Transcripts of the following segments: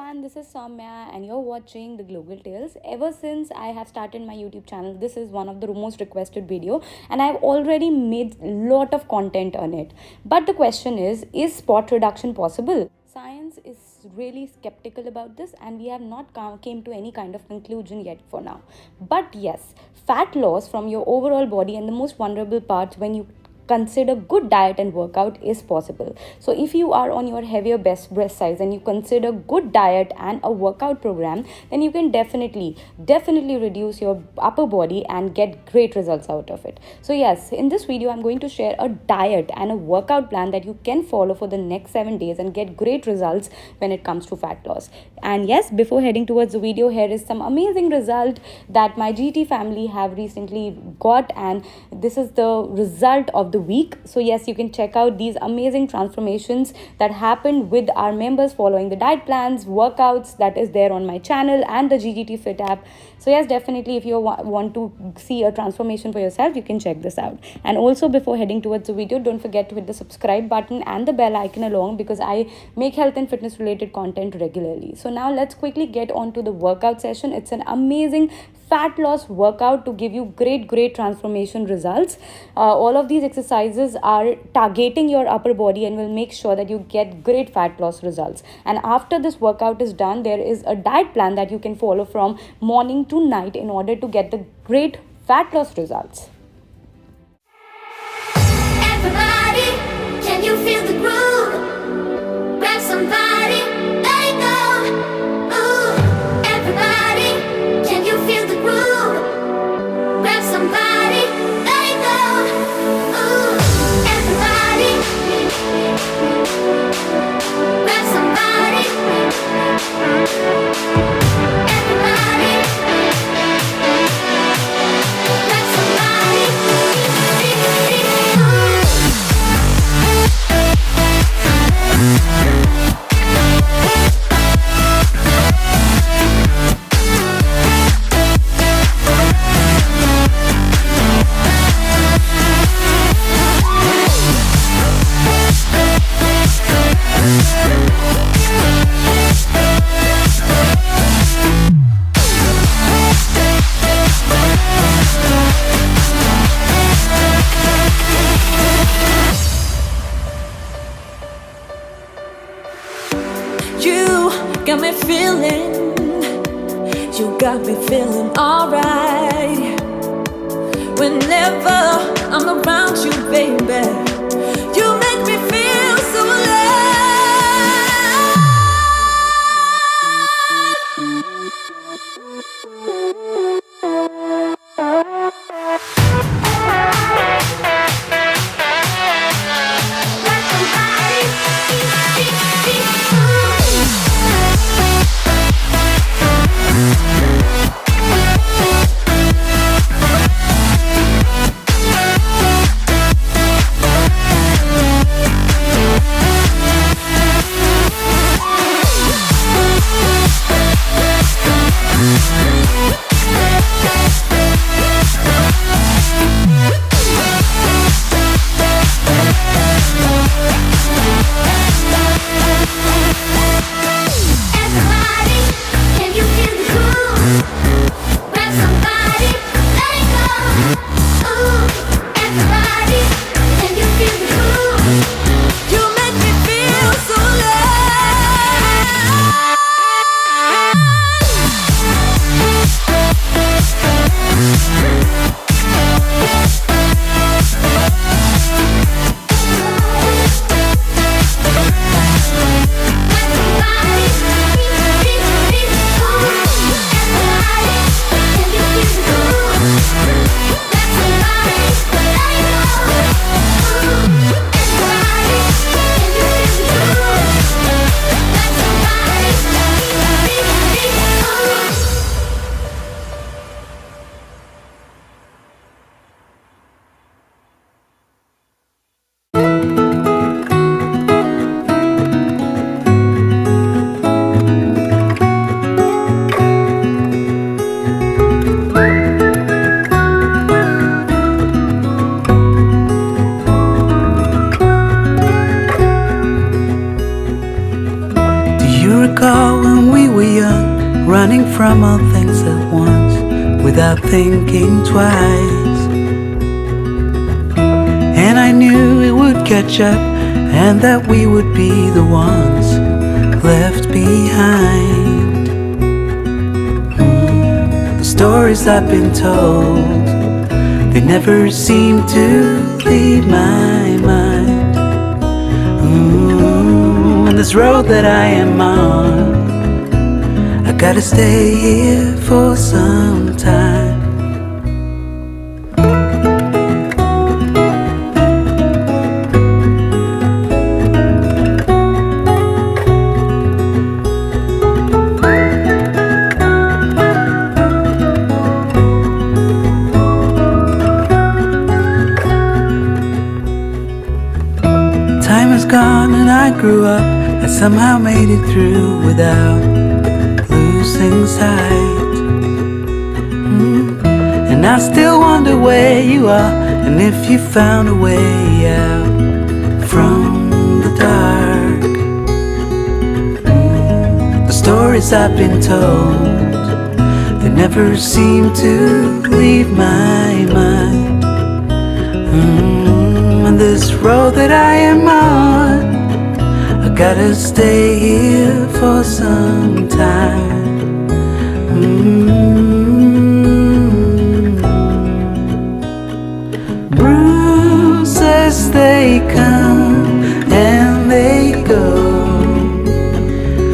everyone, this is Soumya and you're watching the Global Tales. Ever since I have started my YouTube channel, this is one of the most requested video and I've already made lot of content on it. But the question is spot reduction possible? Science is really skeptical about this and we have not came to any kind of conclusion yet for now. But yes, fat loss from your overall body and the most vulnerable parts when you consider good diet and workout is possible. So if you are on your heavier breast size and you consider good diet and a workout program, then you can definitely reduce your upper body and get great results out of it. So yes, in this video I'm going to share a diet and a workout plan that you can follow for the next 7 days and get great results when it comes to fat loss. And yes, before heading towards the video, here is some amazing result that my GT family have recently got, and this is the result of the week. So yes, you can check out these amazing transformations that happened with our members following the diet plans, workouts that is there on my channel and the GGT Fit app. So yes, definitely if you want to see a transformation for yourself, you can check this out. And also before heading towards the video, don't forget to hit the subscribe button and the bell icon along, because I make health and fitness related content regularly. So now let's quickly get on to the workout session. It's an amazing fat loss workout to give you great transformation results. All of these exercises are targeting your upper body and will make sure that you get great fat loss results. And after this workout is done, there is a diet plan that you can follow from morning to night in order to get the great fat loss results. Everybody, can you feel the groove? Grab somebody, let it go. Ooh, everybody, can you feel the groove? Grab somebody, let it go. Ooh, everybody, grab somebody. Everybody, grab somebody. You got me feeling alright. Whenever I'm around you, baby, you make me feel so alive. when we were young, running from all things at once, without thinking twice. And I knew it would catch up, and that we would be the ones left behind. The stories I've been told, they never seem to leave my mind. And this road that I am on, I gotta stay here for some time. Time is gone and I grew up. I somehow made it through without losing sight. And I still wonder where you are, and if you found a way out from the dark. The stories I've been told, they never seem to leave my mind. And this road that I am on, I gotta stay here for some time. Bruises, they come and they go,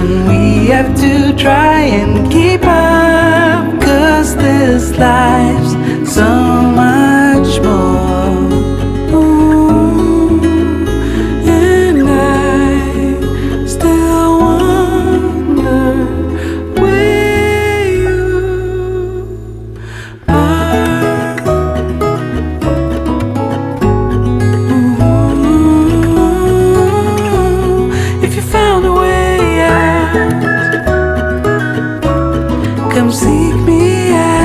and we have to try and keep up, 'cause this life's so much more. Come seek me out.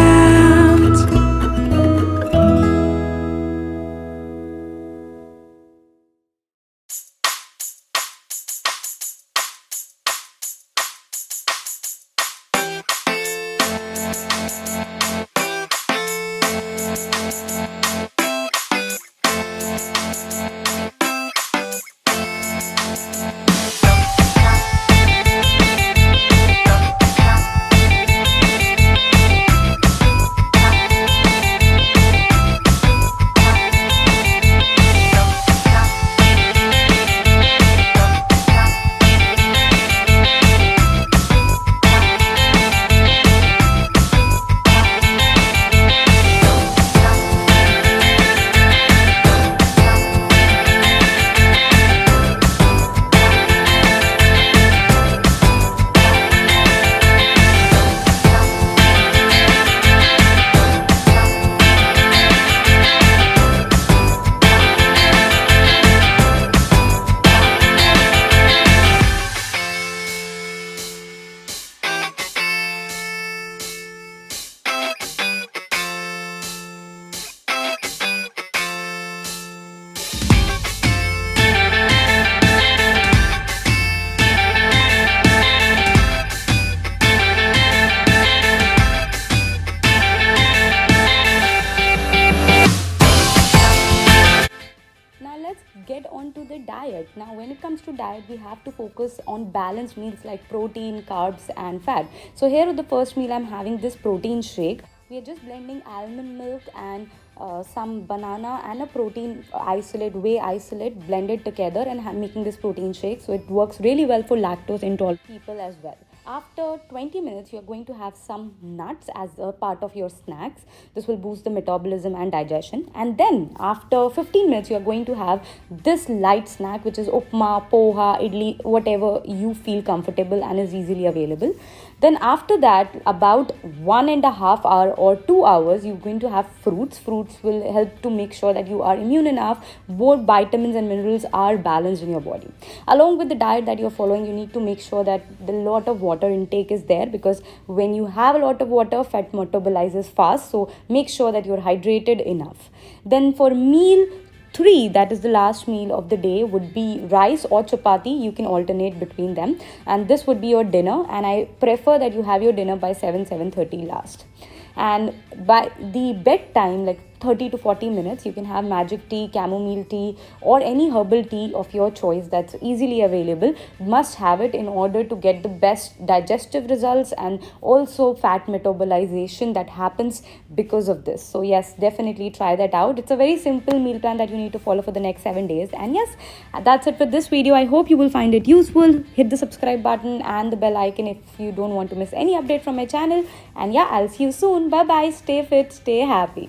Get on to the diet. Now when it comes to diet, we have to focus on balanced meals like protein, carbs and fat. So here with the first meal, I'm having this protein shake. We are just blending almond milk and some banana and a protein isolate, whey isolate, blended together and making this protein shake. So it works really well for lactose intolerant people as well. After 20 minutes, you're going to have some nuts as a part of your snacks. This will boost the metabolism and digestion. And then after 15 minutes, you're going to have this light snack, which is upma, poha, idli, whatever you feel comfortable and is easily available. Then after that, about 1.5 hours or 2 hours, you're going to have fruits. Fruits will help to make sure that you are immune enough. Both vitamins and minerals are balanced in your body. Along with the diet that you're following, you need to make sure that the lot of water intake is there, because when you have a lot of water, fat metabolizes fast. So make sure that you're hydrated enough. Then for meal 3, that is the last meal of the day, would be rice or chapati. You can alternate between them, and this would be your dinner. And I prefer that you have your dinner by 7:30 last. And by the bedtime, like 30 to 40 minutes, you can have magic tea, chamomile tea, or any herbal tea of your choice that's easily available. Must have it in order to get the best digestive results and also fat metabolization that happens because of this. So yes, definitely try that out. It's a very simple meal plan that you need to follow for the next 7 days. And yes, that's it for this video. I hope you will find it useful. Hit the subscribe button and the bell icon if you don't want to miss any update from my channel. And yeah, I'll see you soon. Bye bye. Stay fit, stay happy.